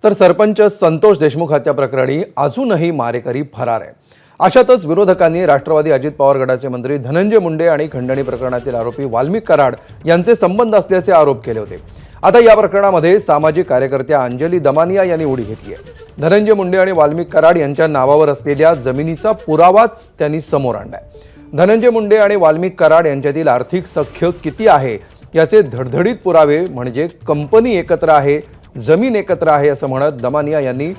तर सरपंच संतोष देशमुख हत्या प्रकरणी अजूनही मारेकरी फरार आहे। अशातच विरोधकांनी राष्ट्रवादी अजित पवार गटाचे मंत्री धनंजय मुंडे आणि खंडणी प्रकरणातील आरोपी वाल्मिक कराड यांचे संबंध असल्याचे आरोप केले होते। आता या प्रकरणामध्ये सामाजिक कार्यकर्त्या अंजली दमानिया यांनी उडी घेतली आहे। धनंजय मुंडे आणि वाल्मिक कराड यांच्या नावावर असलेल्या जमिनीचा पुरावाच त्यांनी समोर आणलाय। धनंजय मुंडे आणि वाल्मिक कराड यांच्यातील आर्थिक सख्य किती आहे याचे धडधडीत पुरावे म्हणजे कंपनी एकत्र आहे, जमीन एकत्र आहे असं म्हणत दमानिया यांनी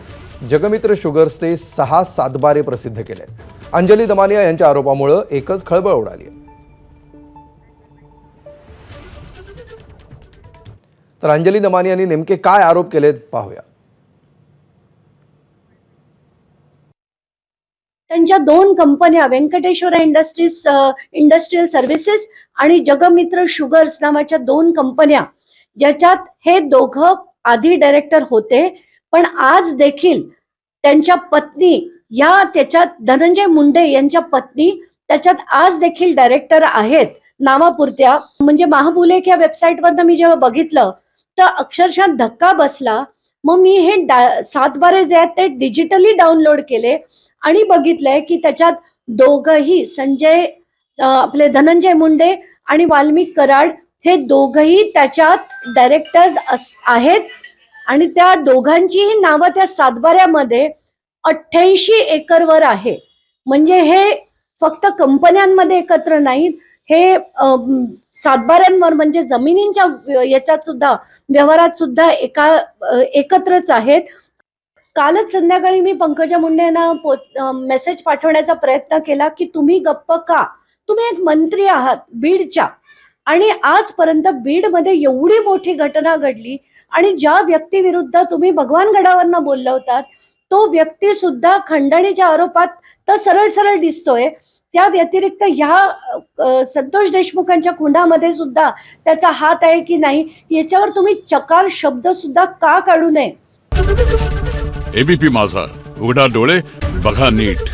जगमित्र शुगर्सचे 6 सातबारे प्रसिद्ध केले। अंजली दमानिया यांच्या आरोपामुळे एकच खळबळ उडाली आहे। तर अंजली दमानिया यांनी नेमके काय आरोप केलेत पाहूया। त्यांच्या 2 कंपन्या व्यंकटेश्वर इंडस्ट्रियल सर्व्हिसेस आणि जगमित्र शुगर्स नावाच्या 2 कंपन्या, ज्याच्यात हे दोघं आधी डायरेक्टर होते, पण आज देखील त्यांच्या पत्नी या त्याच्यात धनंजय मुंडे यांच्या पत्नी त्याच्यात आज देखील डायरेक्टर आहेत नावापुरत्या। म्हणजे महाबुलेक या वेबसाईटवर मी जेव्हा बघितलं तर अक्षरशः धक्का बसला। मग मी हे सातबारे जे आहेत ते डिजिटली डाउनलोड केले आणि बघितलंय की त्याच्यात दोघही आपले धनंजय मुंडे आणि वाल्मिक कराड हे दोघही त्याच्यात डायरेक्टर्स आहेत आणि त्या दोघांचीही नावं त्या सातबाऱ्यामध्ये 88 एकरवर आहे। म्हणजे हे फक्त कंपन्यांमध्ये एकत्र नाहीत, हे सातबाऱ्यांवर म्हणजे जमिनींच्या याच्यात सुद्धा व्यवहारात सुद्धा एकत्रच आहेत। कालच संध्याकाळी मी पंकजा मुंडे यांना मेसेज पाठवण्याचा प्रयत्न केला की तुम्ही गप्प का, तुम्ही एक मंत्री आहात बीडच्या आणि आजपर्यंत बीडमध्ये एवढी मोठी घटना घडली आणि ज्या व्यक्तीविरुद्ध तुम्ही भगवानगडावरनं बोलला होतात तो व्यक्ती सुद्धा खंडणीच्या आरोपात तर सरळ सरळ दिसतोय। त्या व्यतिरिक्त ह्या संतोष देशमुखांच्या खुनामध्ये सुद्धा त्याचा हात आहे की नाही याच्यावर तुम्ही चकार शब्द सुद्धा का काढू नये। एबीपी माझा, उघडा डोळे बघा नीट।